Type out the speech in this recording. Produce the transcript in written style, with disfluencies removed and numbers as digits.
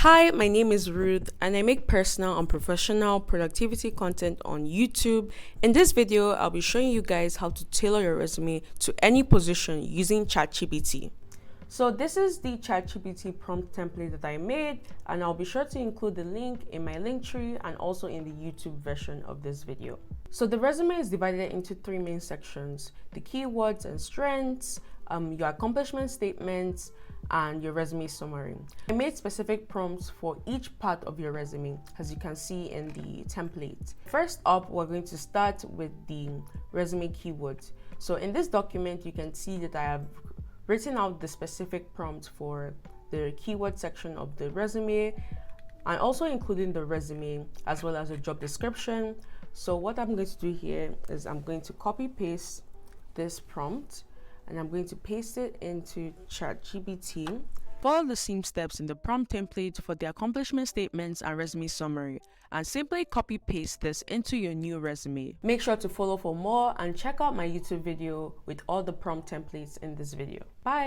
Hi, my name is Ruth and I make personal and professional productivity content on YouTube. In this video, I'll be showing you guys how to tailor your resume to any position using Chatgpt. So this is the Chatgpt prompt template that I made, and I'll be sure to include the link in my link tree and also in the YouTube version of this video. So the resume is divided into three main sections: the keywords and strengths, your accomplishment statements, and your resume summary. I made specific prompts for each part of your resume, as you can see in the template. First up, we're going to start with the resume keywords. So in this document, you can see that I have written out the specific prompt for the keyword section of the resume, and also including the resume as well as a job description. So what I'm going to do here is I'm going to copy paste this prompt and I'm going to paste it into Chatgpt. Follow the same steps in the prompt template for the accomplishment statements and resume summary, and simply copy paste this into your new resume. Make sure to follow for more and check out my YouTube video with all the prompt templates in this video. Bye!